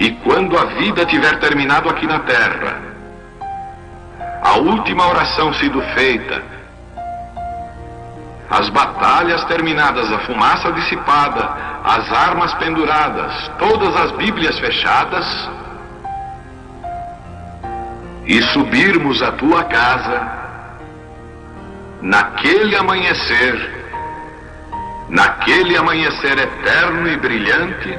E quando a vida tiver terminado aqui na terra, a última oração sido feita, as batalhas terminadas, a fumaça dissipada, as armas penduradas, todas as Bíblias fechadas, e subirmos à tua casa, naquele amanhecer eterno e brilhante,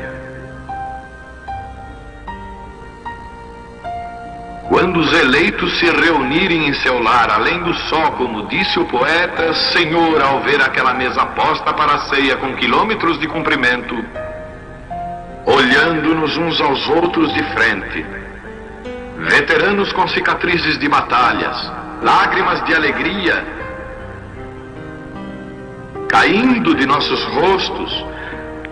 quando os eleitos se reunirem em seu lar, além do sol, como disse o poeta, Senhor, ao ver aquela mesa posta para a ceia com quilômetros de comprimento, olhando-nos uns aos outros de frente, veteranos com cicatrizes de batalhas, lágrimas de alegria caindo de nossos rostos,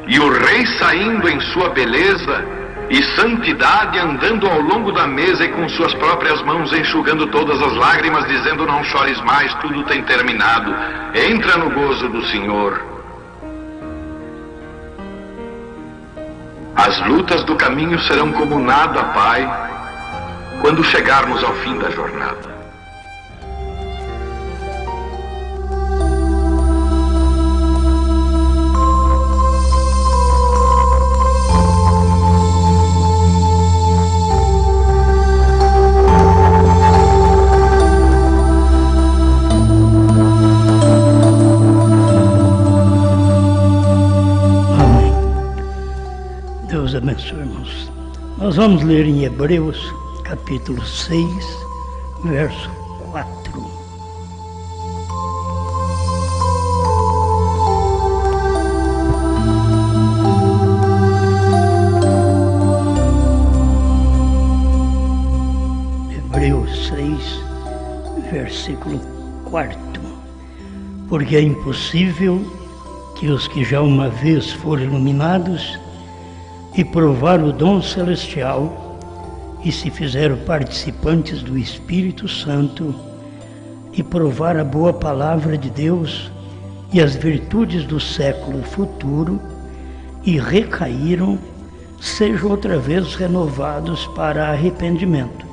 e o Rei saindo em sua beleza e santidade, andando ao longo da mesa e com suas próprias mãos enxugando todas as lágrimas, dizendo: não chores mais, tudo tem terminado, entra no gozo do Senhor. As lutas do caminho serão como nada, Pai, quando chegarmos ao fim da jornada. Deus abençoe, irmãos. Nós vamos ler em Hebreus, capítulo 6, verso 4. Hebreus 6, versículo 4. Porque é impossível que os que já uma vez foram iluminados e provaram o dom celestial e se fizeram participantes do Espírito Santo e provaram a boa palavra de Deus e as virtudes do século futuro e recaíram, sejam outra vez renovados para arrependimento,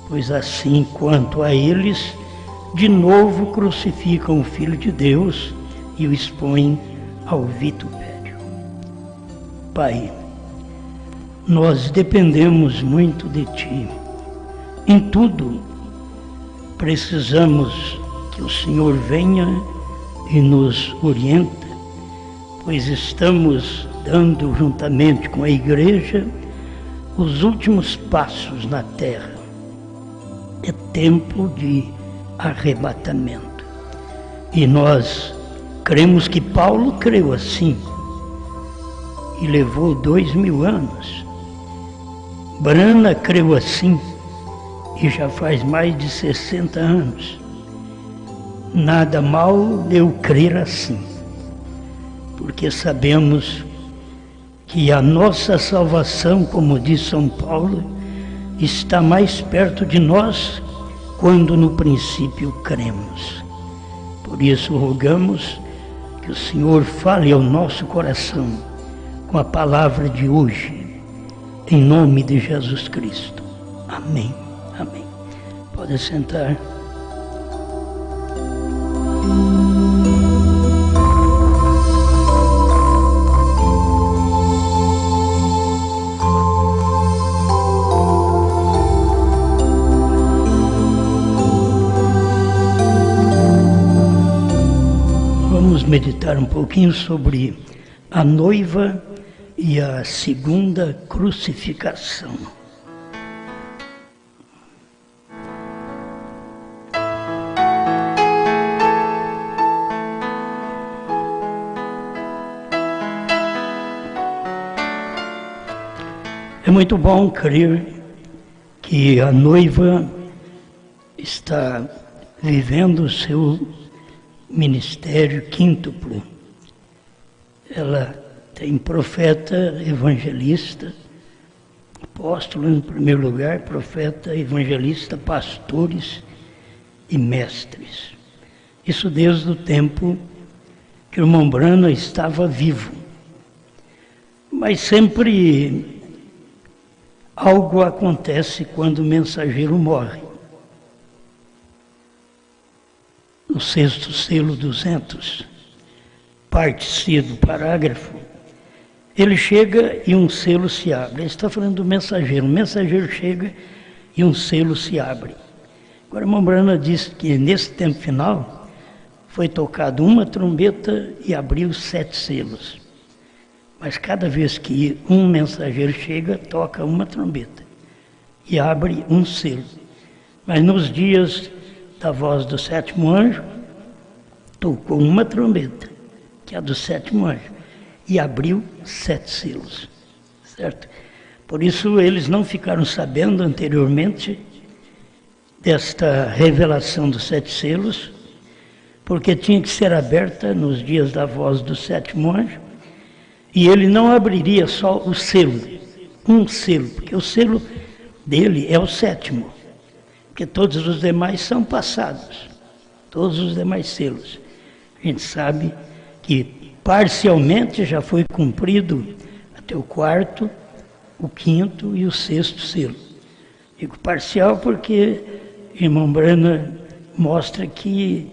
pois assim quanto a eles, de novo crucificam o Filho de Deus e o expõem ao vitupério. Pai, nós dependemos muito de Ti. Em tudo, precisamos que o Senhor venha e nos oriente, pois estamos dando, juntamente com a Igreja, os últimos passos na terra. É tempo de arrebatamento. E nós cremos que Paulo creu assim, e levou 2000 anos. Brana creu assim, e já faz mais de 60 anos. Nada mal eu crer assim, porque sabemos que a nossa salvação, como diz São Paulo, está mais perto de nós quando no princípio cremos. Por isso rogamos que o Senhor fale ao nosso coração com a palavra de hoje, em nome de Jesus Cristo. Amém. Amém. Pode sentar. Vamos meditar um pouquinho sobre a noiva e a segunda crucificação. É muito bom crer que a noiva está vivendo o seu ministério quíntuplo. Ela tem profeta, evangelista, apóstolo em primeiro lugar, profeta, evangelista, pastores e mestres. Isso desde o tempo que o irmão Brana estava vivo. Mas sempre algo acontece quando o mensageiro morre. No sexto selo 200, parte C do parágrafo, ele chega e um selo se abre. Ele está falando do mensageiro. O mensageiro chega e um selo se abre. Agora, Mombrana diz que nesse tempo final foi tocado uma trombeta e abriu 7 selos. Mas cada vez que um mensageiro chega, toca uma trombeta e abre um selo. Mas nos dias da voz do 7º anjo, tocou uma trombeta, que é a do 7º anjo, e abriu 7 selos, certo? Por isso eles não ficaram sabendo anteriormente desta revelação dos 7 selos, porque tinha que ser aberta nos dias da voz do 7º anjo, e ele não abriria só o selo, um selo, porque o selo dele é o 7º, porque todos os demais são passados, todos os demais selos. A gente sabe que parcialmente já foi cumprido até o 4º, o 5º e o 6º selo. Digo parcial porque irmão Brana mostra que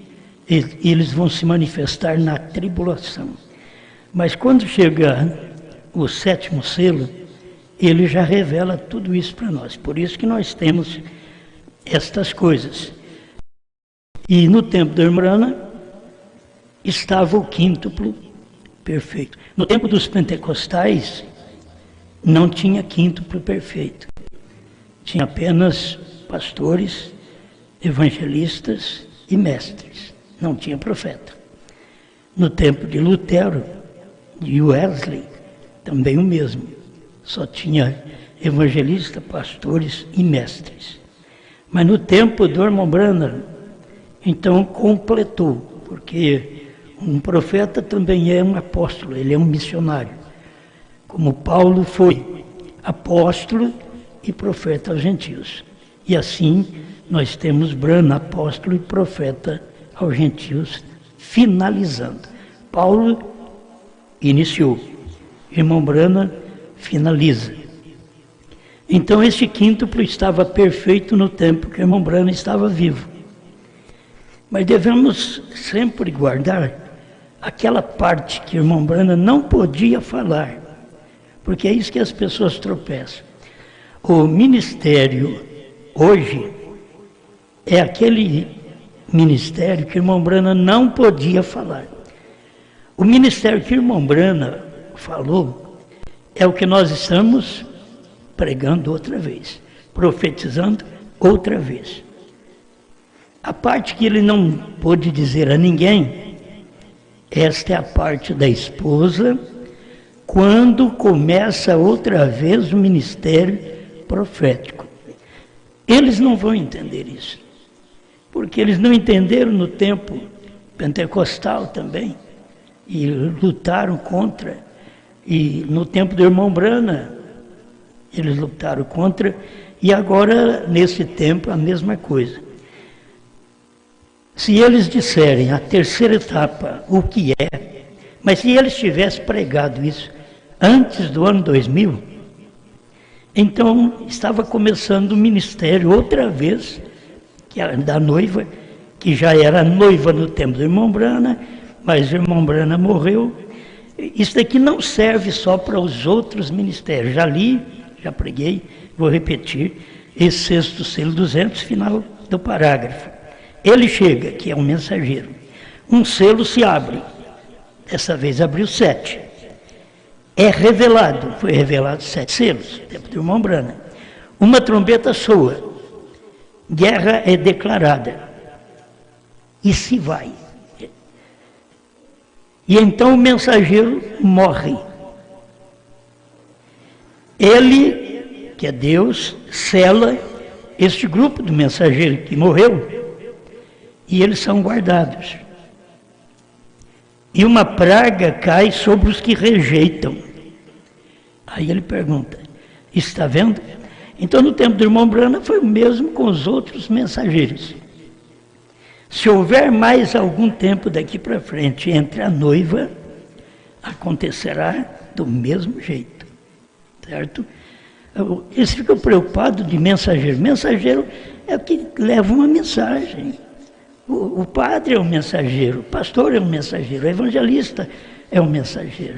eles vão se manifestar na tribulação. Mas quando chega o 7º selo, ele já revela tudo isso para nós. Por isso que nós temos estas coisas. E no tempo da irmã Brana estava o quíntuplo perfeito. No tempo dos pentecostais, não tinha quíntuplo perfeito. Tinha apenas pastores, evangelistas e mestres. Não tinha profeta. No tempo de Lutero, de Wesley, também o mesmo. Só tinha evangelista, pastores e mestres. Mas no tempo do irmão Branham, então completou, porque um profeta também é um apóstolo, ele é um missionário. Como Paulo foi apóstolo e profeta aos gentios. E assim nós temos Branham, apóstolo e profeta aos gentios, finalizando. Paulo iniciou, irmão Branham finaliza. Então esse quíntuplo estava perfeito no tempo que o irmão Branham estava vivo. Mas devemos sempre guardar aquela parte que o irmão Branham não podia falar, porque é isso que as pessoas tropeçam. O ministério hoje é aquele ministério que o irmão Branham não podia falar. O ministério que o irmão Branham falou é o que nós estamos pregando outra vez, profetizando outra vez. A parte que ele não pôde dizer a ninguém, esta é a parte da esposa, quando começa outra vez o ministério profético. Eles não vão entender isso, porque eles não entenderam no tempo pentecostal também, e lutaram contra, e no tempo do irmão Branham, eles lutaram contra, e agora, nesse tempo, a mesma coisa. Se eles disserem a terceira etapa, o que é, mas se eles tivessem pregado isso antes do ano 2000, então estava começando o ministério outra vez, que era da noiva, que já era noiva no tempo do irmão Branham, mas o irmão Branham morreu. Isso daqui não serve só para os outros ministérios. Já li, já preguei, vou repetir, esse sexto selo 200, final do parágrafo. Ele chega, que é um mensageiro. Um selo se abre. Dessa vez abriu 7. É revelado, foi revelado 7 selos, tempo do irmão Branham. Uma trombeta soa. Guerra é declarada. E se vai. E então o mensageiro morre. Ele, que é Deus, sela este grupo do mensageiro que morreu, e eles são guardados. E uma praga cai sobre os que rejeitam. Aí ele pergunta, está vendo? Então no tempo do irmão Branham foi o mesmo com os outros mensageiros. Se houver mais algum tempo daqui para frente entre a noiva, acontecerá do mesmo jeito, certo? Eles ficam preocupados de mensageiro. Mensageiro é o que leva uma mensagem. O padre é um mensageiro, o pastor é um mensageiro, o evangelista é um mensageiro.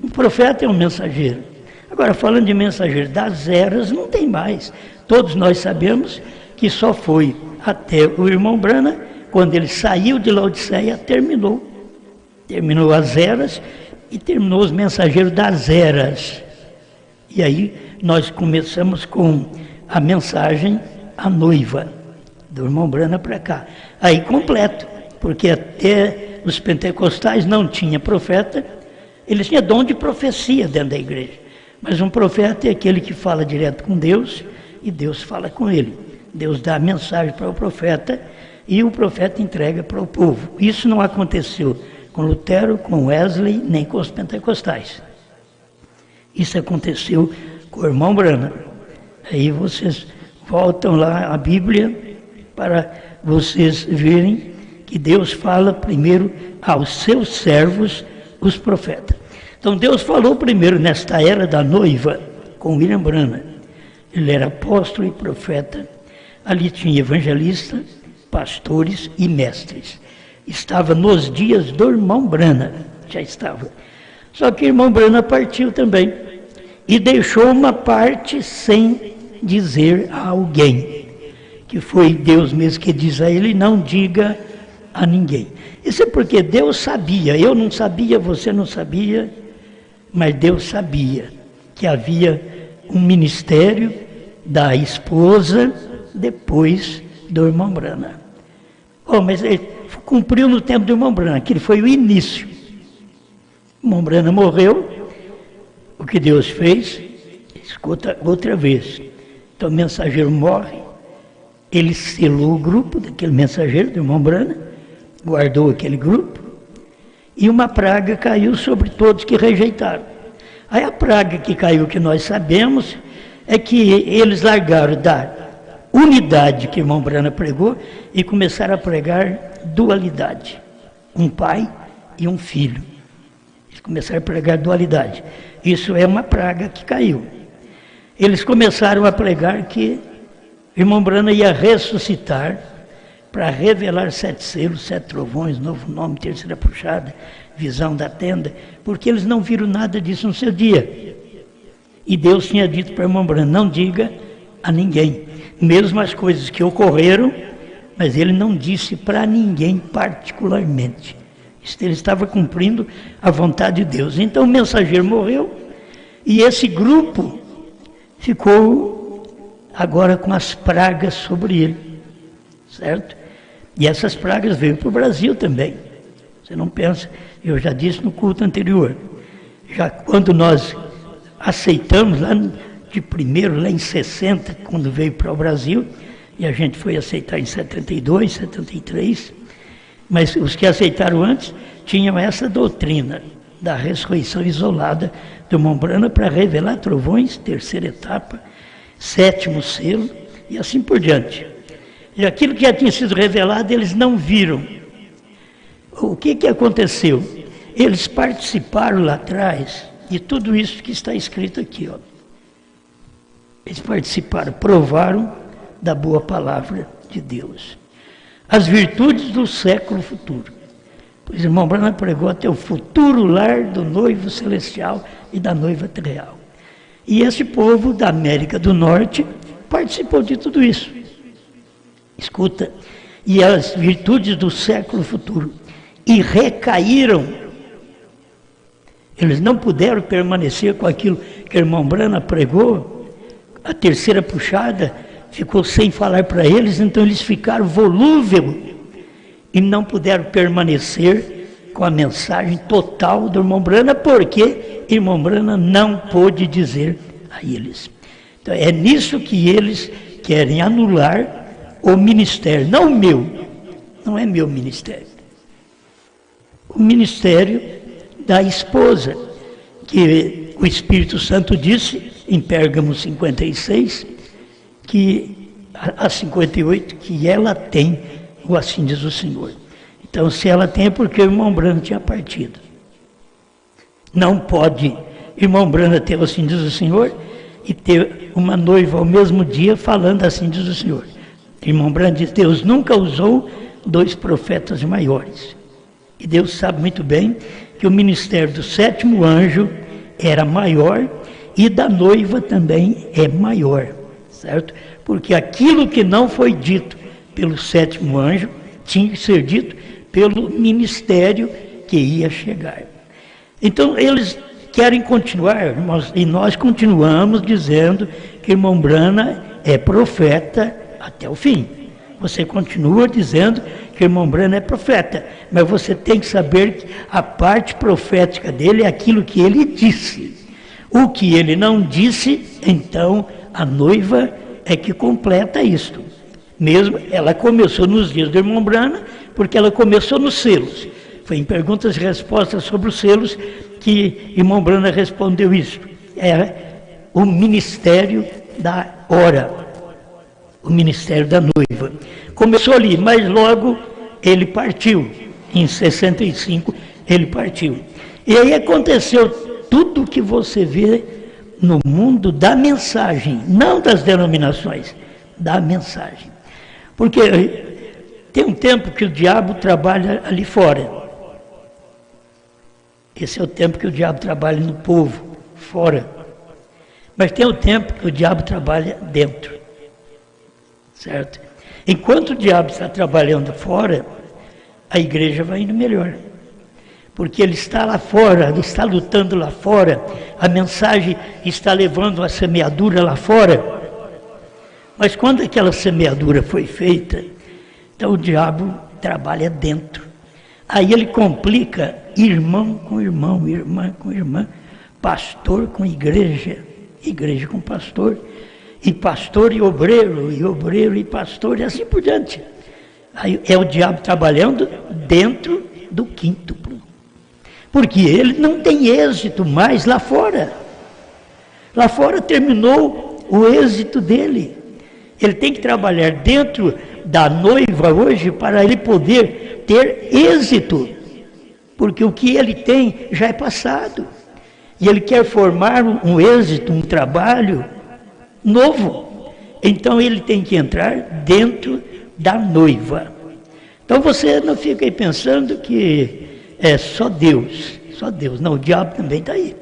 O profeta é um mensageiro. Agora, falando de mensageiro das eras, não tem mais. Todos nós sabemos que só foi até o irmão Brana, quando ele saiu de Laodiceia, terminou as eras e terminou os mensageiros das eras. E aí nós começamos com a mensagem à noiva, do irmão Brana para cá. Aí completo, porque até os pentecostais não tinha profeta, eles tinham dom de profecia dentro da igreja. Mas um profeta é aquele que fala direto com Deus e Deus fala com ele. Deus dá a mensagem para o profeta e o profeta entrega para o povo. Isso não aconteceu com Lutero, com Wesley, nem com os pentecostais. Isso aconteceu com o irmão Brana. Aí vocês voltam lá à Bíblia para vocês verem que Deus fala primeiro aos seus servos, os profetas. Então Deus falou primeiro nesta era da noiva com William Brana. Ele era apóstolo e profeta. Ali tinha evangelistas, pastores e mestres. Estava nos dias do irmão Brana, já estava. Só que o irmão Brana partiu também e deixou uma parte sem dizer a alguém, que foi Deus mesmo que diz a ele: não diga a ninguém. Isso é porque Deus sabia, eu não sabia, você não sabia, mas Deus sabia que havia um ministério da esposa depois do irmão Brana. Mas ele cumpriu no tempo do irmão Brana, aquele foi o início. O irmão Brana morreu, o que Deus fez? Escuta outra vez. Então o mensageiro morre, ele selou o grupo daquele mensageiro do irmão Brana, guardou aquele grupo, e uma praga caiu sobre todos que rejeitaram. Aí a praga que caiu, que nós sabemos, é que eles largaram da unidade que o irmão Brana pregou e começaram a pregar dualidade. Um pai e um filho. Eles começaram a pregar dualidade. Isso é uma praga que caiu. Eles começaram a pregar que o irmão Brana ia ressuscitar para revelar 7 selos, 7 trovões, novo nome, terceira puxada, visão da tenda, porque eles não viram nada disso no seu dia. E Deus tinha dito para o irmão Brana: não diga a ninguém, mesmo as coisas que ocorreram, mas ele não disse para ninguém particularmente. Ele estava cumprindo a vontade de Deus. Então o mensageiro morreu e esse grupo ficou agora com as pragas sobre ele, certo? E essas pragas veio para o Brasil também. Você não pensa, eu já disse no culto anterior, já quando nós aceitamos lá de primeiro, lá em 60, quando veio para o Brasil, e a gente foi aceitar em 72, 73, mas os que aceitaram antes tinham essa doutrina da ressurreição isolada do irmão Brana para revelar trovões, terceira etapa, 7º selo e assim por diante. E aquilo que já tinha sido revelado, eles não viram. O que aconteceu? Eles participaram lá atrás de tudo isso que está escrito aqui, ó. Eles participaram, provaram da boa palavra de Deus. As virtudes do século futuro. Pois o irmão Brana pregou até o futuro lar do noivo celestial e da noiva terreal. E esse povo da América do Norte participou de tudo isso. Escuta, e as virtudes do século futuro. E recaíram. Eles não puderam permanecer com aquilo que o irmão Brana pregou. A terceira puxada ficou sem falar para eles, então eles ficaram volúveis e não puderam permanecer com a mensagem total do irmão Brana, porque o irmão Brana não pôde dizer a eles. Então é nisso que eles querem anular o ministério, não o meu, não é meu ministério. O ministério da esposa, que o Espírito Santo disse em Pérgamo 56, que a 58, que ela tem o assim diz o Senhor. Então, se ela tem, é porque o irmão Brana tinha partido. Não pode irmão Brana ter o assim diz o Senhor e ter uma noiva ao mesmo dia falando assim, diz o Senhor. Irmão Branham diz, Deus nunca usou 2 profetas maiores. E Deus sabe muito bem que o ministério do 7º anjo era maior e da noiva também é maior, certo? Porque aquilo que não foi dito pelo 7º anjo tinha que ser dito pelo ministério que ia chegar. Então eles querem continuar, e nós continuamos dizendo que irmão Branham é profeta até o fim. Você continua dizendo que irmão Branham é profeta, mas você tem que saber que a parte profética dele é aquilo que ele disse. O que ele não disse, então a noiva é que completa isto. Mesmo ela começou nos dias do irmão Branham, porque ela começou nos selos. Foi em perguntas e respostas sobre os selos que irmão Branham respondeu isso. Era o ministério da hora, o ministério da noiva. Começou ali, mas logo ele partiu. Em 65 ele partiu. E aí aconteceu tudo o que você vê no mundo da mensagem, não das denominações, da mensagem. Porque tem um tempo que o diabo trabalha ali fora. Esse é o tempo que o diabo trabalha no povo, fora. Mas tem o tempo que o diabo trabalha dentro. Certo? Enquanto o diabo está trabalhando fora, a igreja vai indo melhor. Porque ele está lá fora, ele está lutando lá fora, a mensagem está levando a semeadura lá fora. Mas quando aquela semeadura foi feita, então o diabo trabalha dentro. Aí ele complica irmão com irmão, irmã com irmã, pastor com igreja, igreja com pastor e obreiro e pastor, e assim por diante. Aí é o diabo trabalhando dentro do quíntuplo. Porque ele não tem êxito mais lá fora. Lá fora terminou o êxito dele. Ele tem que trabalhar dentro da noiva hoje para ele poder ter êxito. Porque o que ele tem já é passado. E ele quer formar um êxito, um trabalho novo. Então ele tem que entrar dentro da noiva. Então você não fica aí pensando que é só Deus. Não, o diabo também está aí.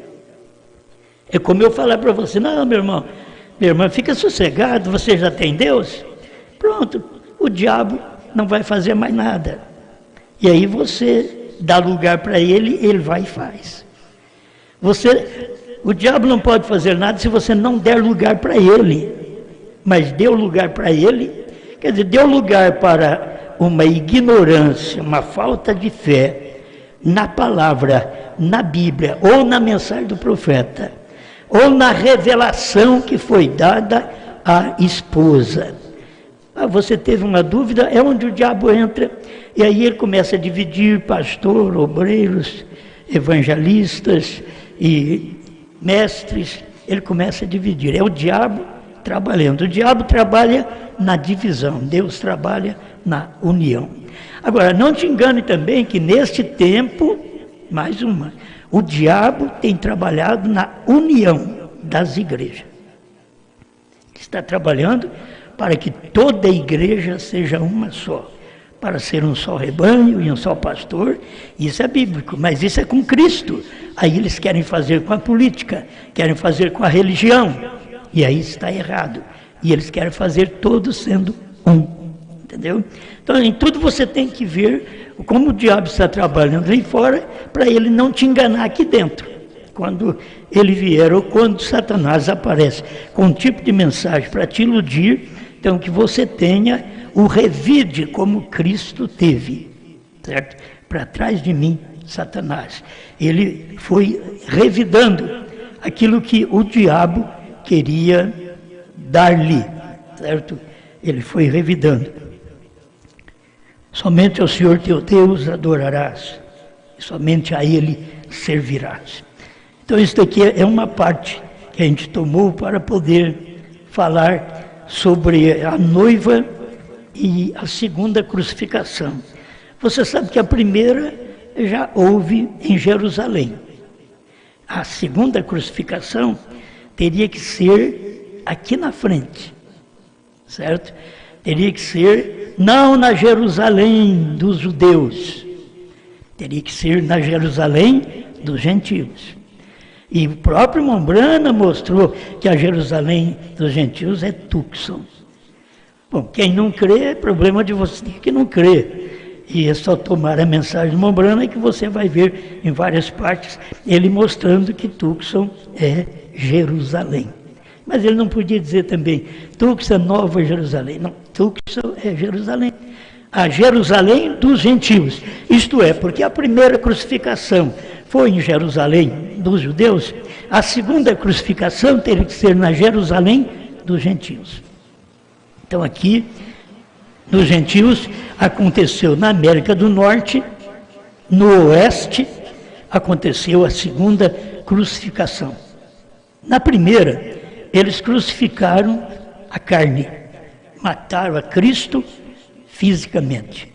É como eu falar para você, não, meu irmão, fica sossegado, você já tem Deus? Pronto, o diabo não vai fazer mais nada. E aí você dá lugar para ele, ele vai e faz. O diabo não pode fazer nada se você não der lugar para ele. Mas deu lugar para ele, quer dizer, deu lugar para uma ignorância, uma falta de fé na palavra, na Bíblia, ou na mensagem do profeta, ou na revelação que foi dada à esposa. Você teve uma dúvida, é onde o diabo entra, e aí ele começa a dividir pastor, obreiros, evangelistas e mestres, ele começa a dividir, é o diabo trabalhando. O diabo trabalha na divisão, Deus trabalha na união. Agora, não te engane também que neste tempo, mais uma, o diabo tem trabalhado na união das igrejas. Está trabalhando para que toda a igreja seja uma só, para ser um só rebanho e um só pastor. Isso é bíblico, mas isso é com Cristo. Aí eles querem fazer com a política, querem fazer com a religião, e aí está errado. E eles querem fazer todos sendo um. Entendeu? Então, em tudo você tem que ver como o diabo está trabalhando aí fora, para ele não te enganar aqui dentro. Quando ele vier, ou quando Satanás aparece com um tipo de mensagem para te iludir, então que você tenha o revide como Cristo teve, certo? Para trás de mim, Satanás. Ele foi revidando aquilo que o diabo queria dar-lhe, certo? Ele foi revidando. Somente ao Senhor teu Deus adorarás, e somente a Ele servirás. Então isso daqui é uma parte que a gente tomou para poder falar sobre a noiva e a segunda crucificação. Você sabe que a primeira já houve em Jerusalém. A segunda crucificação teria que ser aqui na frente, certo? Teria que ser não na Jerusalém dos judeus, teria que ser na Jerusalém dos gentios. E o próprio Mombrana mostrou que a Jerusalém dos gentios é Tucson. Bom, quem não crê, é problema de você que não crê. E é só tomar a mensagem de Mombrana que você vai ver em várias partes ele mostrando que Tucson é Jerusalém. Mas ele não podia dizer também, Tucson é Nova Jerusalém. Não, Tucson é Jerusalém. A Jerusalém dos gentios. Isto é, porque a primeira crucificação foi em Jerusalém dos judeus, a segunda crucificação teria que ser na Jerusalém dos gentios. Então aqui, nos gentios, aconteceu na América do Norte, no Oeste, aconteceu a segunda crucificação. Na primeira, eles crucificaram a carne, mataram a Cristo fisicamente.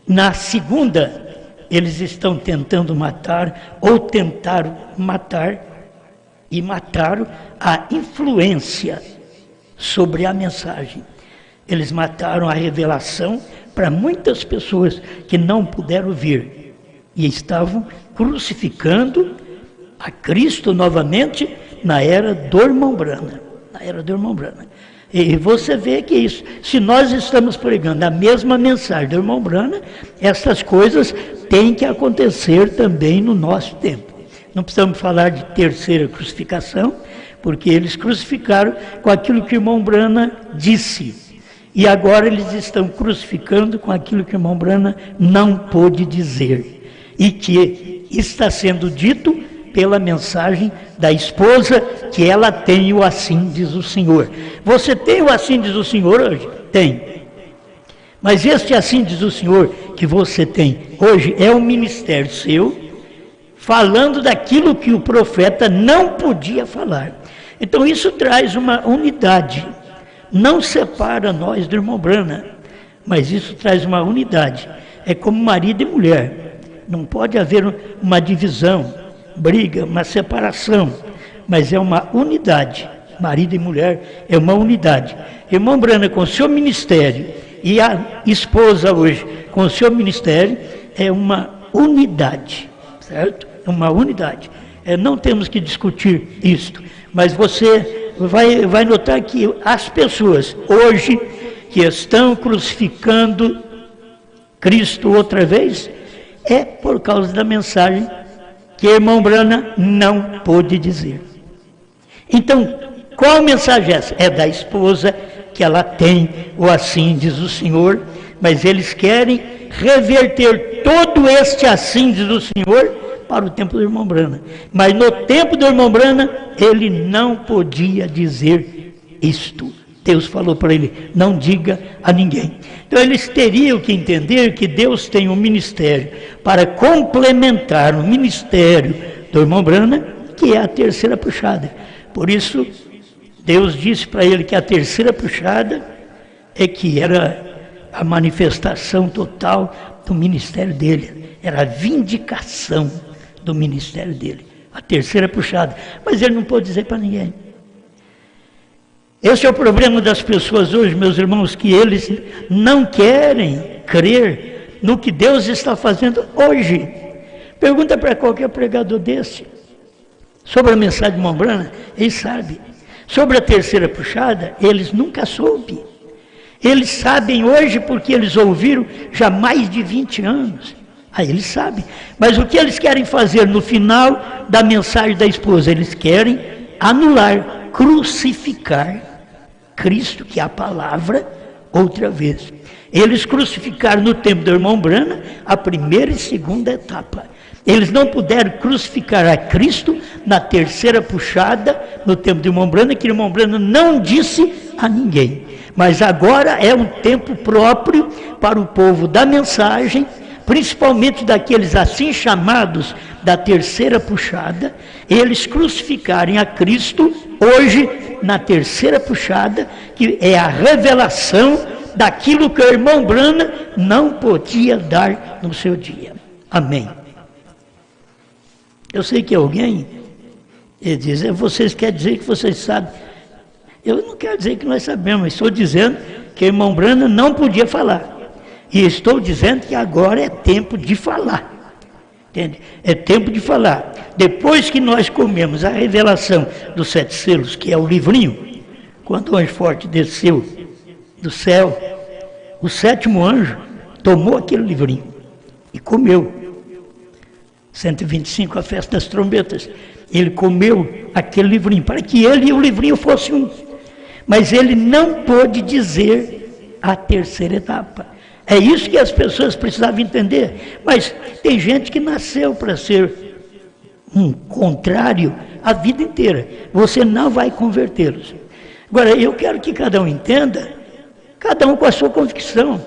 Na segunda, eles estão tentando matar, ou tentaram matar, e mataram a influência sobre a mensagem. Eles mataram a revelação para muitas pessoas que não puderam vir. E estavam crucificando a Cristo novamente na era do irmão Brana. Na era do irmão Brana. E você vê que isso, se nós estamos pregando a mesma mensagem do irmão Brana, essas coisas têm que acontecer também no nosso tempo. Não precisamos falar de terceira crucificação, porque eles crucificaram com aquilo que o irmão Brana disse. E agora eles estão crucificando com aquilo que o irmão Brana não pôde dizer. E que está sendo dito pela mensagem da esposa, que ela tem o assim diz o Senhor. Você tem o assim diz o Senhor hoje? Tem. Mas este assim diz o Senhor que você tem hoje é um ministério seu, falando daquilo que o profeta não podia falar. Então isso traz uma unidade. Não separa nós do irmão Brana, mas isso traz uma unidade. É como marido e mulher. Não pode haver uma divisão, briga, uma separação, mas é uma unidade. Marido e mulher é uma unidade. Irmão Brana com o seu ministério e a esposa hoje com o seu ministério é uma unidade, certo? É uma unidade. Não temos que discutir isto, mas você vai notar que as pessoas hoje que estão crucificando Cristo outra vez é por causa da mensagem que o irmão Brana não pôde dizer. Então, qual mensagem é essa? É da esposa, que ela tem o assim diz o Senhor, mas eles querem reverter todo este assim diz o Senhor para o tempo do irmão Brana. Mas no tempo do irmão Brana, ele não podia dizer isto. Deus falou para ele, não diga a ninguém. Então eles teriam que entender que Deus tem um ministério para complementar o ministério do irmão Brana, que é a terceira puxada. Por isso, Deus disse para ele que a terceira puxada é que era a manifestação total do ministério dele. Era a vindicação do ministério dele. A terceira puxada. Mas ele não pôde dizer para ninguém. Esse é o problema das pessoas hoje, meus irmãos, que eles não querem crer no que Deus está fazendo hoje. Pergunta para qualquer pregador desse sobre a mensagem de irmão Brana, ele sabe. Sobre a terceira puxada, eles nunca soube. Eles sabem hoje porque eles ouviram já mais de 20 anos. Aí eles sabem. Mas o que eles querem fazer no final da mensagem da esposa? Eles querem anular, crucificar Cristo, que é a palavra, outra vez. Eles crucificaram no tempo do irmão Brana a primeira e segunda etapa. Eles não puderam crucificar a Cristo na terceira puxada, no tempo do irmão Brana, que o irmão Brana não disse a ninguém. Mas agora é um tempo próprio para o povo da mensagem, principalmente daqueles assim chamados da terceira puxada, eles crucificarem a Cristo hoje na terceira puxada, que é a revelação daquilo que o irmão Brana não podia dar no seu dia. Amém. Eu sei que alguém Ele diz, vocês querem dizer que vocês sabem. Eu não quero dizer que nós sabemos, estou dizendo que o irmão Branham não podia falar. E estou dizendo que agora é tempo de falar. Entende? É tempo de falar. Depois que nós comemos a revelação dos 7 selos, que é o livrinho, quando o anjo forte desceu do céu, o 7º anjo tomou aquele livrinho e comeu. 125, a festa das trombetas. Ele comeu aquele livrinho, para que ele e o livrinho fossem um. Mas ele não pôde dizer a terceira etapa. É isso que as pessoas precisavam entender. Mas tem gente que nasceu para ser um contrário a vida inteira. Você não vai convertê-los. Agora, eu quero que cada um entenda, cada um com a sua convicção.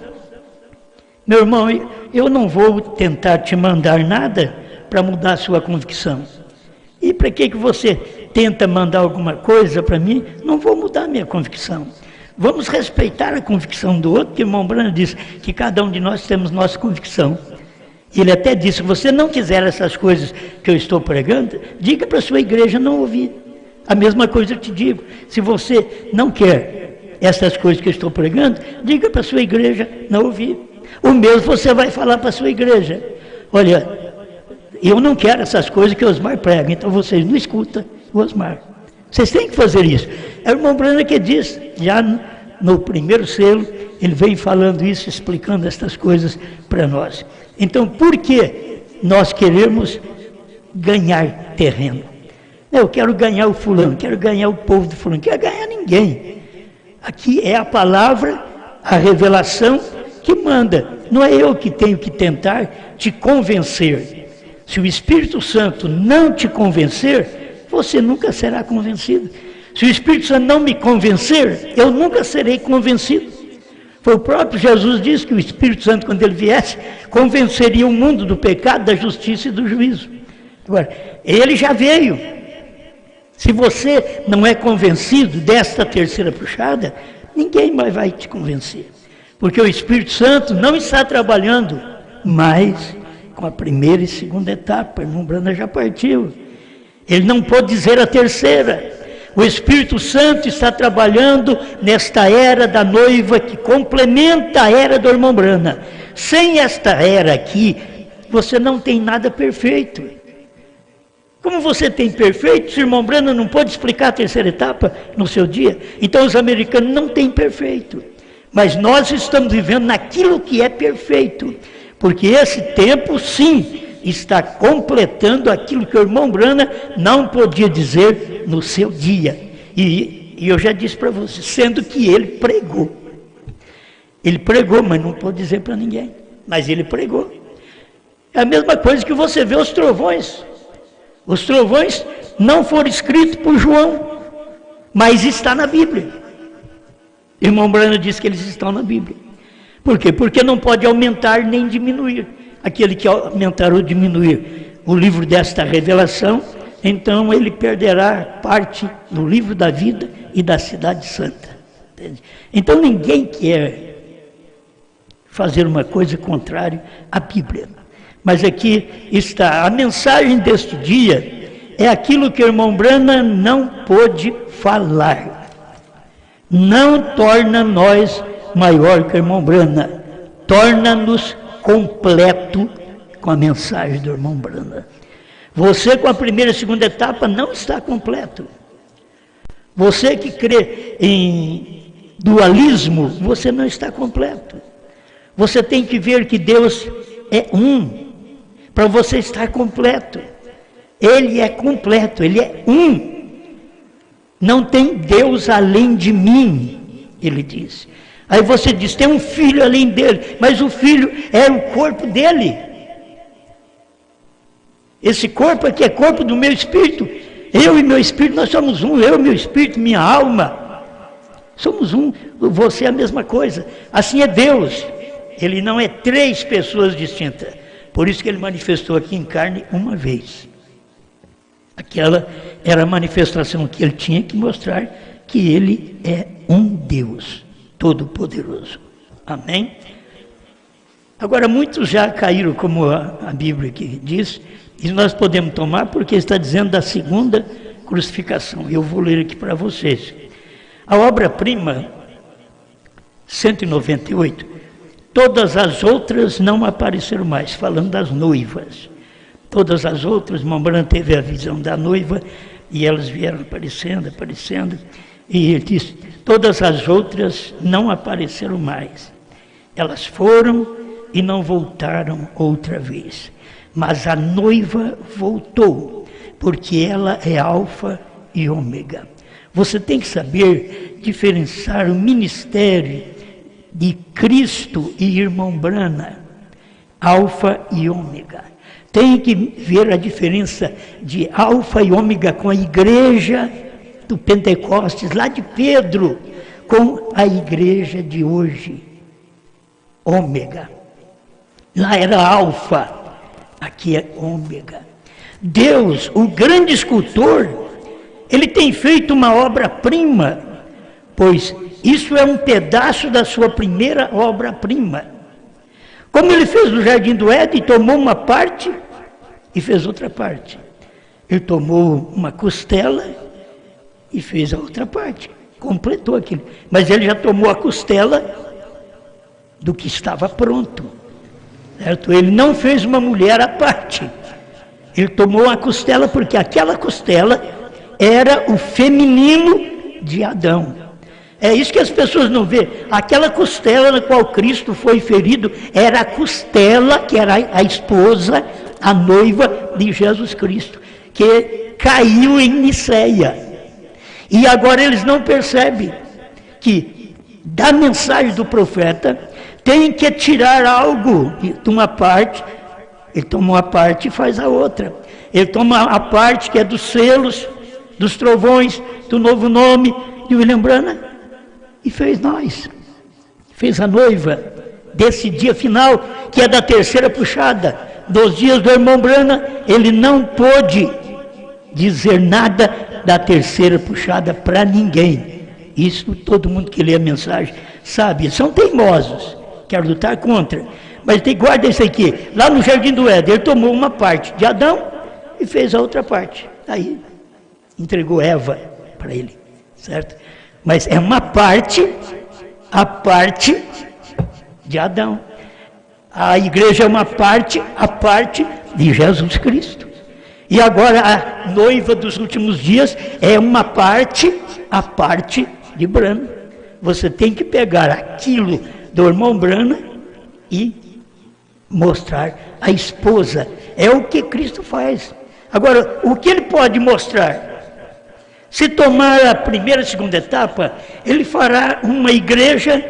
Meu irmão, eu não vou tentar te mandar nada para mudar a sua convicção. E para que você tenta mandar alguma coisa para mim? Não vou mudar a minha convicção. Vamos respeitar a convicção do outro, porque o irmão Branham diz que cada um de nós temos nossa convicção. Ele até disse, se você não quiser essas coisas que eu estou pregando, diga para a sua igreja não ouvir. A mesma coisa eu te digo, se você não quer essas coisas que eu estou pregando, diga para a sua igreja não ouvir. O mesmo você vai falar para a sua igreja. Olha, eu não quero essas coisas que o Osmar prega, então vocês não escutam o Osmar. Vocês têm que fazer isso. É o irmão Branham que diz, já no primeiro selo, ele vem falando isso, explicando estas coisas para nós. Então, por que nós queremos ganhar terreno? Eu quero ganhar o fulano, quero ganhar o povo do fulano, não quero ganhar ninguém. Aqui é a palavra, a revelação que manda. Não é eu que tenho que tentar te convencer. Se o Espírito Santo não te convencer, você nunca será convencido. Se o Espírito Santo não me convencer, eu nunca serei convencido. Foi o próprio Jesus que disse que o Espírito Santo, quando ele viesse, convenceria o mundo do pecado, da justiça e do juízo. Agora, ele já veio. Se você não é convencido desta terceira puxada, ninguém mais vai te convencer. Porque o Espírito Santo não está trabalhando mais com a primeira e segunda etapa. O irmão Branham já partiu. Ele não pôde dizer a terceira. O Espírito Santo está trabalhando nesta era da noiva que complementa a era do irmão Branham. Sem esta era aqui, você não tem nada perfeito. Como você tem perfeito, se o irmão Branham não pode explicar a terceira etapa no seu dia, então os americanos não têm perfeito. Mas nós estamos vivendo naquilo que é perfeito. Porque esse tempo, sim, está completando aquilo que o irmão Branham não podia dizer no seu dia. E eu já disse para você, sendo que ele pregou. Ele pregou, mas não pôde dizer para ninguém. Mas ele pregou. É a mesma coisa que você vê os trovões. Os trovões não foram escritos por João, mas está na Bíblia. O irmão Branham disse que eles estão na Bíblia. Por quê? Porque não pode aumentar nem diminuir. Aquele que aumentar ou diminuir o livro desta revelação, então ele perderá parte do livro da vida e da cidade santa. Entende? Então ninguém quer fazer uma coisa contrária à Bíblia. Mas aqui está, a mensagem deste dia é aquilo que o irmão Branham não pôde falar. Não torna nós maior que o irmão Branham, torna-nos completo com a mensagem do irmão Branham. Você com a primeira e segunda etapa não está completo. Você que crê em dualismo, você não está completo. Você tem que ver que Deus é um, para você estar completo. Ele é completo, ele é um. Não tem Deus além de mim, ele diz. Aí você diz, tem um filho além dele, mas o filho é o corpo dele. Esse corpo aqui é corpo do meu espírito. Eu e meu espírito, nós somos um. Eu e meu espírito, minha alma. Somos um. Você é a mesma coisa. Assim é Deus. Ele não é 3 pessoas distintas. Por isso que ele manifestou aqui em carne uma vez. Aquela era a manifestação que ele tinha que mostrar que ele é um Deus Todo-Poderoso. Amém? Agora, muitos já caíram, como a Bíblia aqui diz, e nós podemos tomar porque está dizendo da segunda crucificação. Eu vou ler aqui para vocês. A obra-prima, 198, todas as outras não apareceram mais, falando das noivas. Todas as outras, Rembrandt teve a visão da noiva, e elas vieram aparecendo, e ele disse, todas as outras não apareceram mais. Elas foram e não voltaram outra vez. Mas a noiva voltou, porque ela é alfa e ômega. Você tem que saber diferenciar o ministério de Cristo e irmão Branham, alfa e ômega. Tem que ver a diferença de alfa e ômega com a igreja do Pentecostes, lá de Pedro, com a igreja de hoje, ômega. Lá era alfa, aqui é ômega. Deus, o grande escultor, ele tem feito uma obra-prima, pois isso é um pedaço da sua primeira obra-prima. Como ele fez no Jardim do Éden, tomou uma parte e fez outra parte. Ele tomou uma costela e fez a outra parte. Completou aquilo. Mas ele já tomou a costela do que estava pronto. Certo? Ele não fez uma mulher à parte. Ele tomou a costela porque aquela costela era o feminino de Adão. É isso que as pessoas não vê. Aquela costela na qual Cristo foi ferido era a costela que era a esposa, a noiva de Jesus Cristo, que caiu em Niceia. E agora eles não percebem que da mensagem do profeta tem que tirar algo de uma parte. Ele toma uma parte e faz a outra. Ele toma a parte que é dos selos, dos trovões, do novo nome de William Branham, e fez nós. Fez a noiva desse dia final, que é da terceira puxada. Dos dias do irmão Branham, ele não pôde dizer nada da terceira puxada para ninguém. Isso todo mundo que lê a mensagem sabe. São teimosos, quer lutar contra. Mas guarda isso aqui. Lá no Jardim do Éden, ele tomou uma parte de Adão e fez a outra parte. Aí entregou Eva para ele, certo? Mas é uma parte, a parte de Adão. A igreja é uma parte, a parte de Jesus Cristo. E agora a noiva dos últimos dias é uma parte, a parte de Branham. Você tem que pegar aquilo do irmão Branham e mostrar a esposa. É o que Cristo faz. Agora, o que ele pode mostrar? Se tomar a primeira e segunda etapa, ele fará uma igreja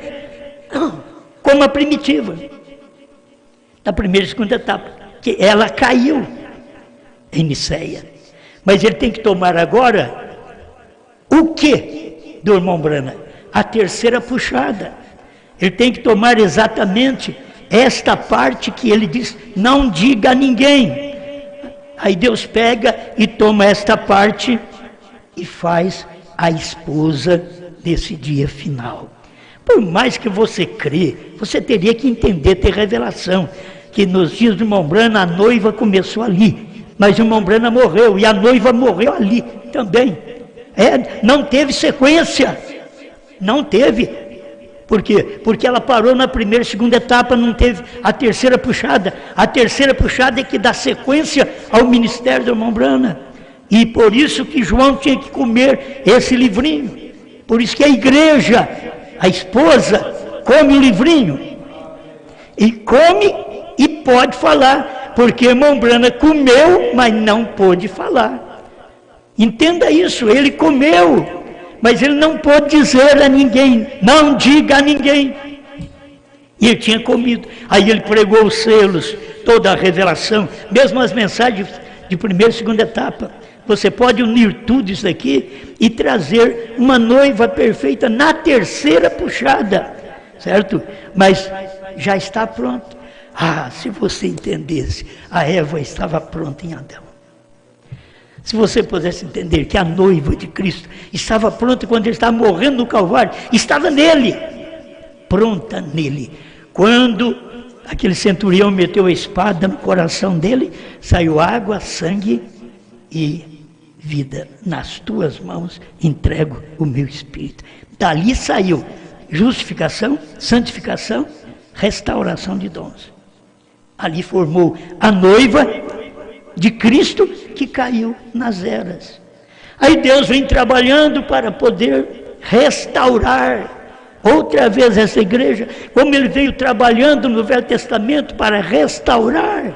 como a primitiva. Da primeira e segunda etapa, que ela caiu em Niceia. Mas ele tem que tomar agora o que do irmão Branham? A terceira puxada. Ele tem que tomar exatamente esta parte que ele diz, não diga a ninguém. Aí Deus pega e toma esta parte e faz a esposa desse dia final. Por mais que você crê, você teria que entender, ter revelação, que nos dias do irmão Branham a noiva começou ali, mas o irmão Branham morreu e a noiva morreu ali também. Não teve sequência, não teve. Por quê? Porque ela parou na primeira e segunda etapa, não teve a terceira puxada. A terceira puxada é que dá sequência ao ministério do irmão Branham. E por isso que João tinha que comer esse livrinho. Por isso que a igreja, a esposa, come o livrinho. E come e pode falar. Porque o irmão Branham comeu, mas não pôde falar. Entenda isso, ele comeu, mas ele não pôde dizer a ninguém, não diga a ninguém. E ele tinha comido. Aí ele pregou os selos, toda a revelação, mesmo as mensagens de primeira e segunda etapa. Você pode unir tudo isso aqui e trazer uma noiva perfeita na terceira puxada, certo? Mas já está pronto. Ah, se você entendesse, a Eva estava pronta em Adão. Se você pudesse entender que a noiva de Cristo estava pronta quando ele estava morrendo no Calvário, estava nele, pronta nele. Quando aquele centurião meteu a espada no coração dele, saiu água, sangue e vida, nas tuas mãos entrego o meu espírito. Dali saiu justificação, santificação, restauração de dons. Ali formou a noiva de Cristo que caiu nas eras. Aí Deus vem trabalhando para poder restaurar outra vez essa igreja, como ele veio trabalhando no Velho Testamento para restaurar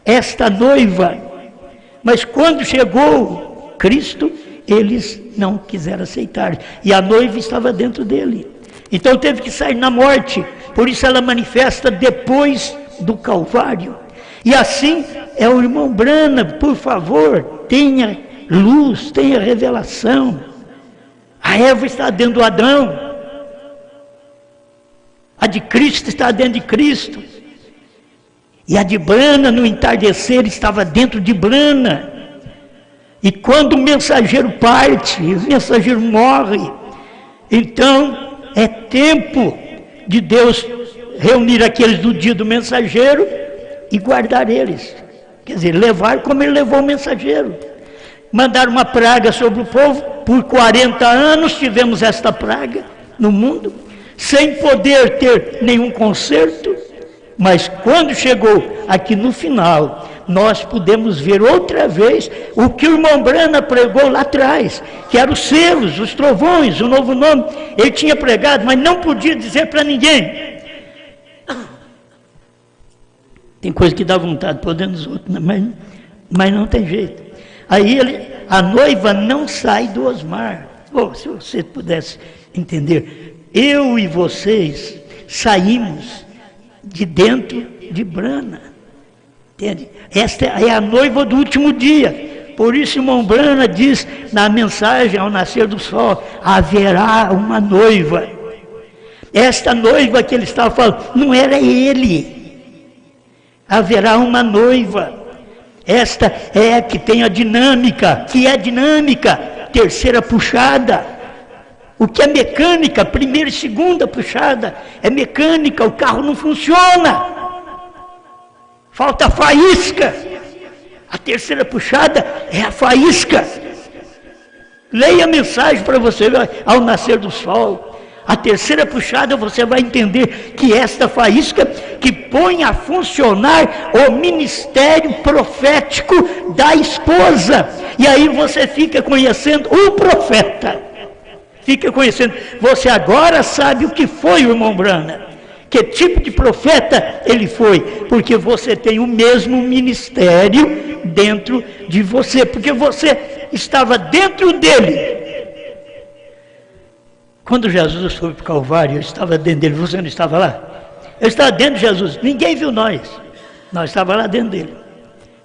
esta noiva. Mas quando chegou Cristo, eles não quiseram aceitar, e a noiva estava dentro dele. Então teve que sair na morte, por isso ela manifesta depois do Calvário. E assim é o irmão Branham, por favor, tenha luz, tenha revelação. A Eva está dentro do Adão, a de Cristo está dentro de Cristo, e a de Branham no entardecer estava dentro de Branham. E quando o mensageiro parte, o mensageiro morre, então é tempo de Deus reunir aqueles do dia do mensageiro e guardar eles. Quer dizer, levar como ele levou o mensageiro. Mandar uma praga sobre o povo. Por 40 anos tivemos esta praga no mundo, sem poder ter nenhum conserto. Mas quando chegou aqui no final, nós pudemos ver outra vez o que o irmão Branham pregou lá atrás, que eram os selos, os trovões, o novo nome. Ele tinha pregado, mas não podia dizer para ninguém. Tem coisa que dá vontade de poder nos outros, mas não tem jeito. Aí a noiva não sai do Osmar. Se você pudesse entender, eu e vocês saímos de dentro de Branham. Entende? Esta é a noiva do último dia. Por isso, irmão Branham diz na mensagem ao nascer do sol: haverá uma noiva. Esta noiva que ele estava falando não era ele. Haverá uma noiva. Esta é a que tem a dinâmica. Que é dinâmica? Terceira puxada. O que é mecânica? Primeira e segunda puxada. É mecânica, o carro não funciona. Falta a faísca. A terceira puxada é a faísca. Leia a mensagem para você ver ao nascer do sol. A terceira puxada você vai entender que esta faísca que põe a funcionar o ministério profético da esposa. E aí você fica conhecendo o profeta. Fica conhecendo. Você agora sabe o que foi o irmão Branham. Que tipo de profeta ele foi? Porque você tem o mesmo ministério dentro de você. Porque você estava dentro dele. Quando Jesus foi para o Calvário, eu estava dentro dele. Você não estava lá? Eu estava dentro de Jesus. Ninguém viu nós. Nós estávamos lá dentro dele.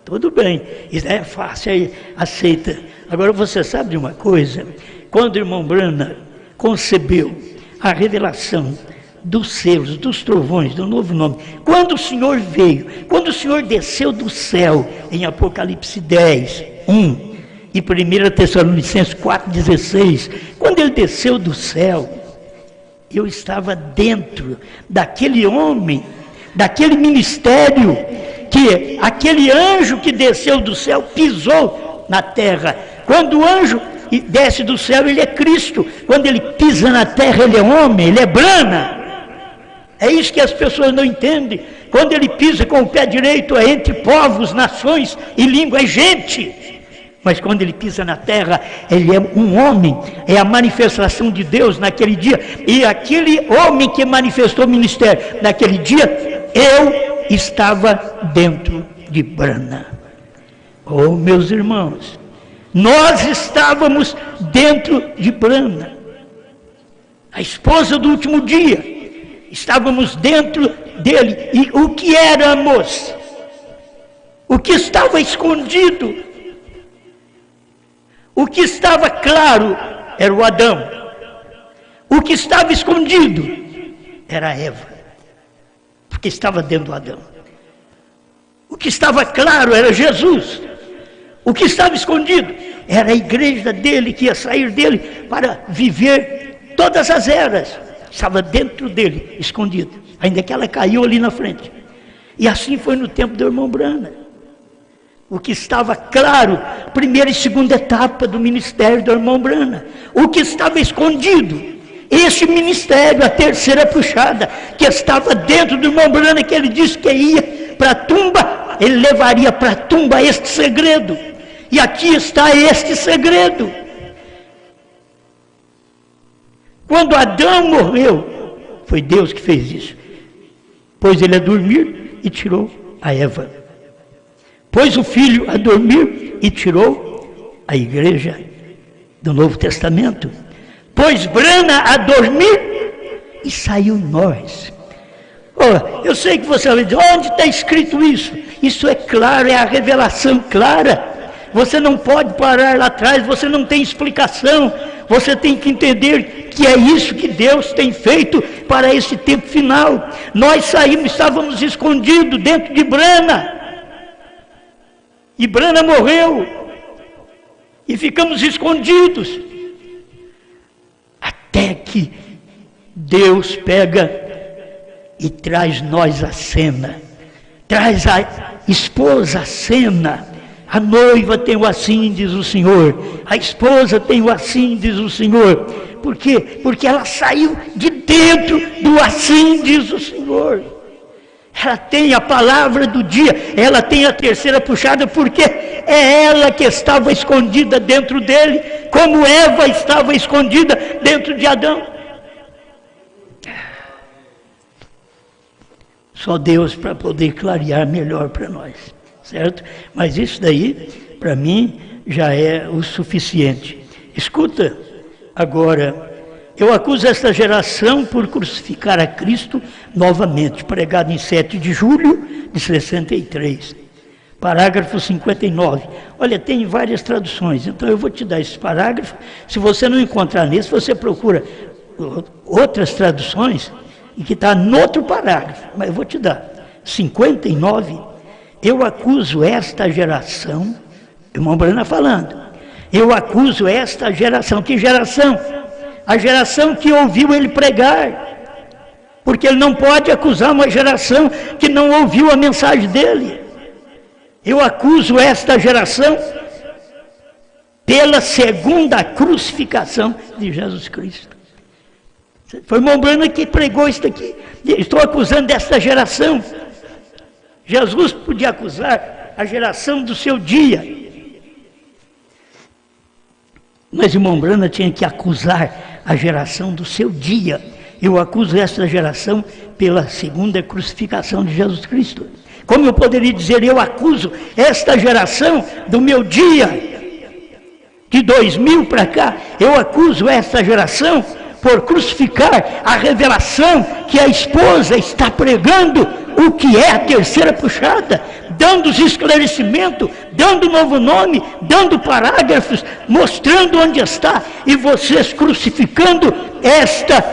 Tudo bem. Isso é fácil, aí aceita. Agora você sabe de uma coisa? Quando o irmão Branham concebeu a revelação dos selos, dos trovões, do novo nome, quando o Senhor veio, quando o Senhor desceu do céu, em Apocalipse 10, 1, e 1 Tessalonicenses 4,16, quando ele desceu do céu, eu estava dentro daquele homem, daquele ministério, que aquele anjo que desceu do céu pisou na terra. Quando o anjo desce do céu, ele é Cristo. Quando ele pisa na terra, ele é homem, ele é Branham. É isso que as pessoas não entendem. Quando ele pisa com o pé direito, é entre povos, nações e língua, é gente. Mas quando ele pisa na terra, ele é um homem, é a manifestação de Deus naquele dia. E aquele homem que manifestou o ministério naquele dia, eu estava dentro de Branham. Oh, meus irmãos, nós estávamos dentro de Branham. A esposa do último dia, estávamos dentro dele. E o que éramos? O que estava escondido? O que estava claro era o Adão. O que estava escondido era a Eva, porque estava dentro do Adão. O que estava claro era Jesus. O que estava escondido era a igreja dele, que ia sair dele para viver todas as eras. Estava dentro dele, escondido, ainda que ela caiu ali na frente. E assim foi no tempo do irmão Branham. O que estava claro primeira e segunda etapa do ministério do irmão Brana. O que estava escondido, esse ministério, a terceira puxada, que estava dentro do irmão Brana, que ele disse que ia para a tumba, ele levaria para a tumba este segredo. E aqui está este segredo. Quando Adão morreu, foi Deus que fez isso. Pôs ele a dormir e tirou a Eva. Pôs o Filho a dormir e tirou a igreja do Novo Testamento. Pôs Brana a dormir e saiu nós. Oh, eu sei que você vai dizer, onde está escrito isso? Isso é claro, é a revelação clara. Você não pode parar lá atrás, você não tem explicação. Você tem que entender que é isso que Deus tem feito para esse tempo final. Nós saímos, estávamos escondidos dentro de Brana. E Brana morreu. E ficamos escondidos. Até que Deus pega e traz nós à cena. Traz a esposa à cena. A noiva tem o assim, diz o Senhor. A esposa tem o assim, diz o Senhor. Por quê? Porque ela saiu de dentro do assim, diz o Senhor. Ela tem a palavra do dia. Ela tem a terceira puxada, porque é ela que estava escondida dentro dele, como Eva estava escondida dentro de Adão. Só Deus para poder clarear melhor para nós. Certo? Mas isso daí, para mim, já é o suficiente. Escuta, agora, eu acuso esta geração por crucificar a Cristo novamente, pregado em 7 de julho de 63. Parágrafo 59. Olha, tem várias traduções, então eu vou te dar esse parágrafo. Se você não encontrar nesse, você procura outras traduções, e que está no outro parágrafo, mas eu vou te dar. 59. Eu acuso esta geração, irmão Brana falando, eu acuso esta geração. Que geração? A geração que ouviu ele pregar, porque ele não pode acusar uma geração que não ouviu a mensagem dele. Eu acuso esta geração pela segunda crucificação de Jesus Cristo. Foi irmão Brana que pregou isso aqui. Estou acusando esta geração. Jesus podia acusar a geração do seu dia. Mas irmão Brana tinha que acusar a geração do seu dia. Eu acuso essa geração pela segunda crucificação de Jesus Cristo. Como eu poderia dizer, eu acuso esta geração do meu dia, de 2000 para cá, eu acuso esta geração por crucificar a revelação que a esposa está pregando, o que é a terceira puxada, dando os esclarecimentos, dando novo nome, dando parágrafos, mostrando onde está, e vocês crucificando esta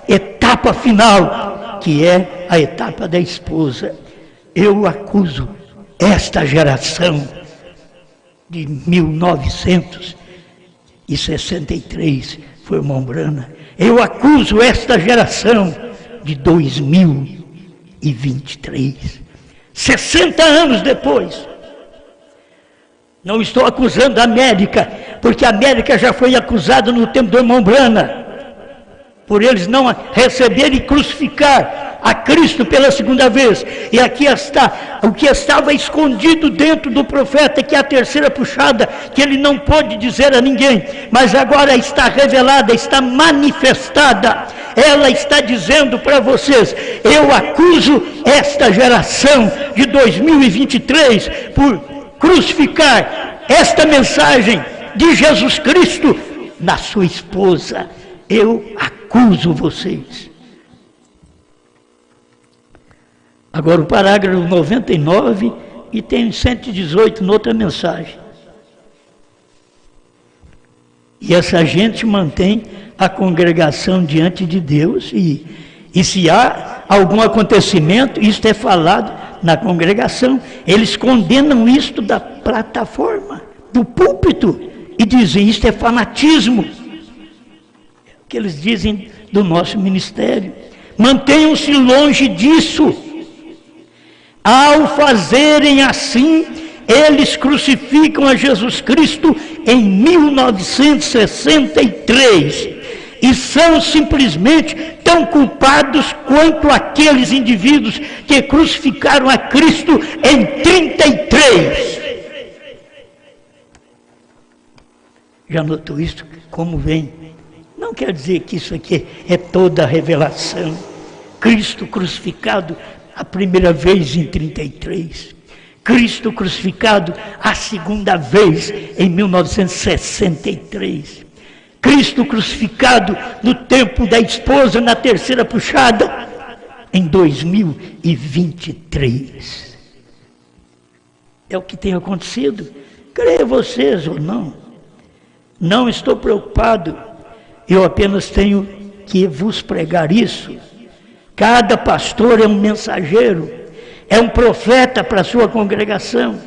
etapa final, que é a etapa da esposa. Eu acuso esta geração de 1963, foi irmão Brana. Eu acuso esta geração de 2023, 60 anos depois. Não estou acusando a América, porque a América já foi acusada no tempo do irmão Brana, por eles não receberem e crucificar a Cristo pela segunda vez. E aqui está o que estava escondido dentro do profeta, que é a terceira puxada, que ele não pôde dizer a ninguém, mas agora está revelada, está manifestada. Ela está dizendo para vocês: eu acuso esta geração de 2023 por crucificar esta mensagem de Jesus Cristo na sua esposa. Eu acuso vocês. Agora o parágrafo 99 e tem 118 noutra mensagem. E essa gente mantém a congregação diante de Deus, e se há algum acontecimento, isto é falado na congregação. Eles condenam isto da plataforma, do púlpito, e dizem: isto é fanatismo. Que eles dizem do nosso ministério. Mantenham-se longe disso. Ao fazerem assim, eles crucificam a Jesus Cristo em 1963 e são simplesmente tão culpados quanto aqueles indivíduos que crucificaram a Cristo em 33. Já notou isso? Como vem? Não quer dizer que isso aqui é toda a revelação. Cristo crucificado a primeira vez em 33. Cristo crucificado a segunda vez em 1963. Cristo crucificado no tempo da esposa, na terceira puxada, em 2023. É o que tem acontecido. Creia vocês ou não. Não estou preocupado. Eu apenas tenho que vos pregar isso. Cada pastor é um mensageiro, é um profeta para a sua congregação.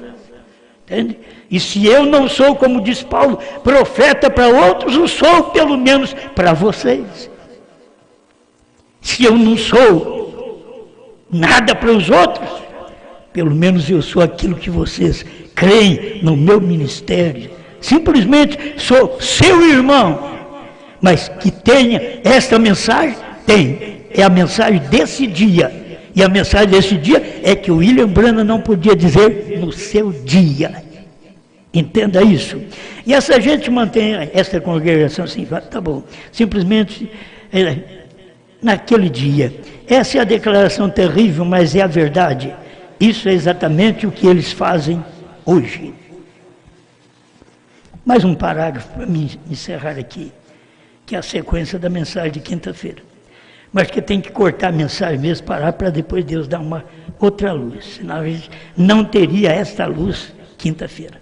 Entende? E se eu não sou, como diz Paulo, profeta para outros, eu sou pelo menos para vocês. Se eu não sou nada para os outros, pelo menos eu sou aquilo que vocês creem no meu ministério. Simplesmente sou seu irmão, mas que tenha esta mensagem, tem. É a mensagem desse dia. E a mensagem desse dia é que o William Branham não podia dizer no seu dia. Entenda isso. E essa gente mantém essa congregação assim, tá bom. Simplesmente naquele dia. Essa é a declaração terrível, mas é a verdade. Isso é exatamente o que eles fazem hoje. Mais um parágrafo para me encerrar aqui, que é a sequência da mensagem de quinta-feira. Mas que tem que cortar a mensagem mesmo, parar para depois Deus dar uma outra luz. Senão a gente não teria esta luz quinta-feira.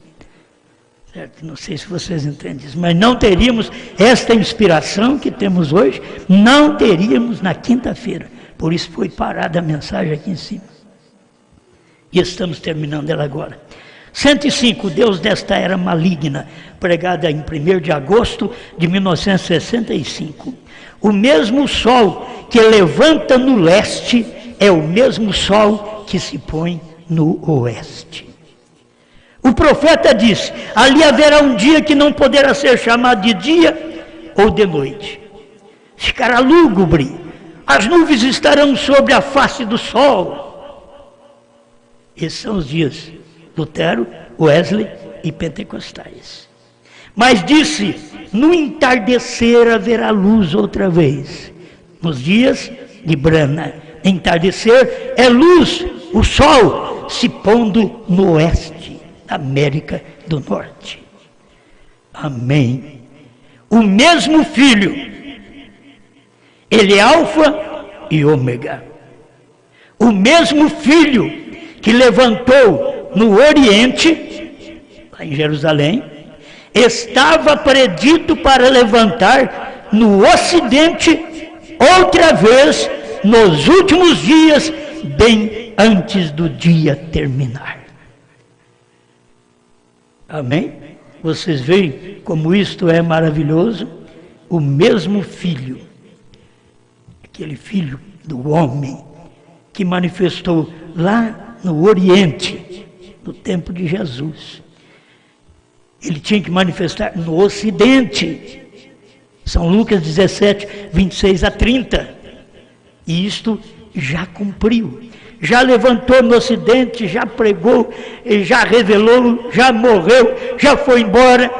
Certo? Não sei se vocês entendem isso, mas não teríamos esta inspiração que temos hoje, não teríamos na quinta-feira. Por isso foi parada a mensagem aqui em cima. E estamos terminando ela agora. 105, Deus desta era maligna, pregada em 1º de agosto de 1965. O mesmo sol que levanta no leste é o mesmo sol que se põe no oeste. O profeta disse: ali haverá um dia que não poderá ser chamado de dia ou de noite. Ficará lúgubre, as nuvens estarão sobre a face do sol. Esses são os dias Lutero, Wesley e pentecostais. Mas disse: no entardecer haverá luz outra vez. Nos dias de Branham, entardecer é luz, o sol se pondo no oeste da América do Norte. Amém. O mesmo Filho, ele é Alfa e Ômega. O mesmo Filho que levantou no Oriente, lá em Jerusalém, estava predito para levantar no Ocidente outra vez nos últimos dias, bem antes do dia terminar. Amém? Vocês veem como isto é maravilhoso? O mesmo Filho, aquele Filho do homem, que manifestou lá no Oriente, no tempo de Jesus. Ele tinha que manifestar no Ocidente. São Lucas 17, 26 a 30. E isto já cumpriu. Já levantou no Ocidente, já pregou, já revelou, já morreu, já foi embora.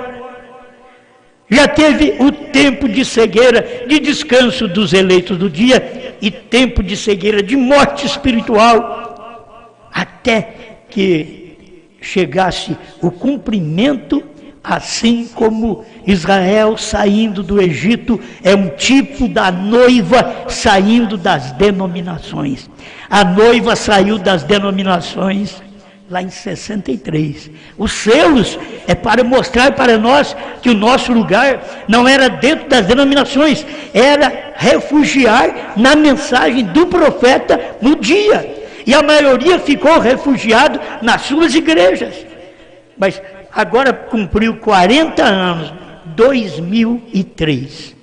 Já teve o tempo de cegueira, de descanso dos eleitos do dia e tempo de cegueira, de morte espiritual, até que chegasse o cumprimento. Assim como Israel saindo do Egito é um tipo da noiva saindo das denominações. A noiva saiu das denominações lá em 63. Os selos é para mostrar para nós que o nosso lugar não era dentro das denominações, era refugiar na mensagem do profeta no dia. E a maioria ficou refugiado nas suas igrejas. Mas agora cumpriu 40 anos, 2003.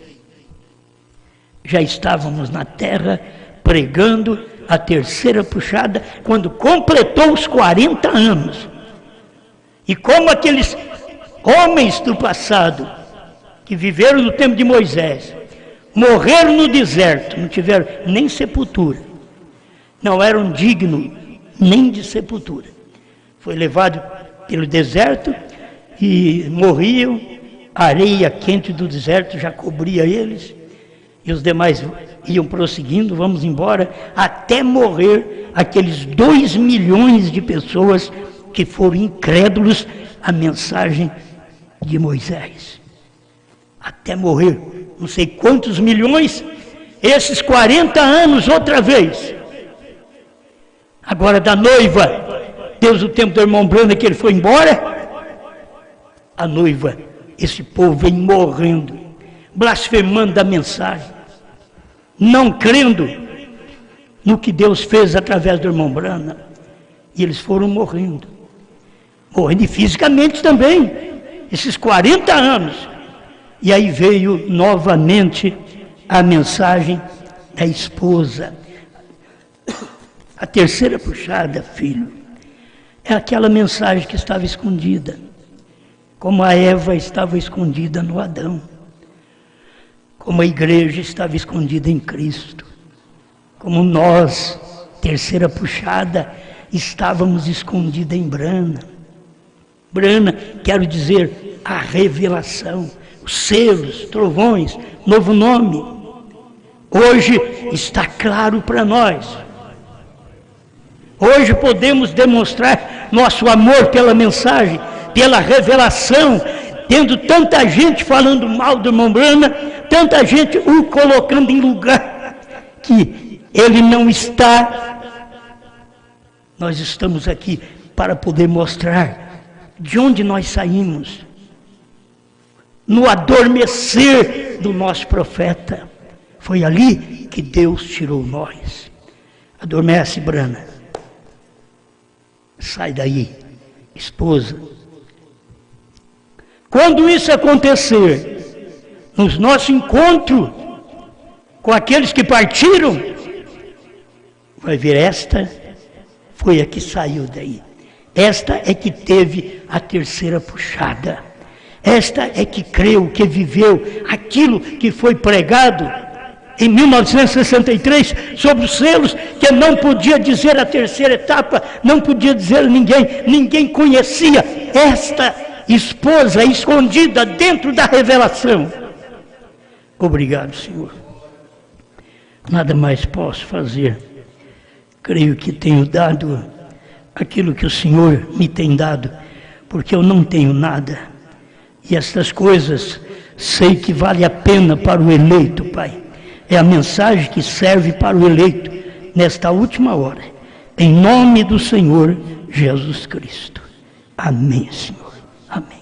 Já estávamos na terra pregando a terceira puxada, quando completou os 40 anos. E como aqueles homens do passado, que viveram no tempo de Moisés, morreram no deserto, não tiveram nem sepultura, não eram dignos nem de sepultura. Foi levado pelo deserto e morriam, a areia quente do deserto já cobria eles, e os demais iam prosseguindo, vamos embora, até morrer aqueles 2 milhões de pessoas que foram incrédulos à mensagem de Moisés. Até morrer, não sei quantos milhões, esses 40 anos outra vez. Agora da noiva, Deus o tempo do irmão Brana que ele foi embora, a noiva, esse povo vem morrendo, blasfemando da mensagem, não crendo no que Deus fez através do irmão Brana, e eles foram morrendo fisicamente também, esses 40 anos, e aí veio novamente a mensagem da esposa. A terceira puxada, filho, é aquela mensagem que estava escondida, como a Eva estava escondida no Adão, como a igreja estava escondida em Cristo, como nós, terceira puxada, estávamos escondidos em Brana. Brana, quero dizer, a revelação, os selos, trovões, novo nome. Hoje está claro para nós. Hoje podemos demonstrar nosso amor pela mensagem, pela revelação, tendo tanta gente falando mal do irmão Brana, tanta gente o colocando em lugar que ele não está. Nós estamos aqui para poder mostrar de onde nós saímos, no adormecer do nosso profeta. Foi ali que Deus tirou nós. Adormece, Brana. Sai daí, esposa. Quando isso acontecer, nos nossos encontros com aqueles que partiram, vai ver, esta foi a que saiu daí. Esta é que teve a terceira puxada. Esta é que creu, que viveu aquilo que foi pregado em 1963 sobre os selos, que não podia dizer a terceira etapa, não podia dizer a ninguém, ninguém conhecia esta esposa escondida dentro da revelação. Obrigado, Senhor. Nada mais posso fazer. Creio que tenho dado aquilo que o Senhor me tem dado, porque eu não tenho nada. E estas coisas sei que vale a pena para o eleito, Pai. É a mensagem que serve para o eleito nesta última hora. Em nome do Senhor Jesus Cristo. Amém, Senhor. Amém.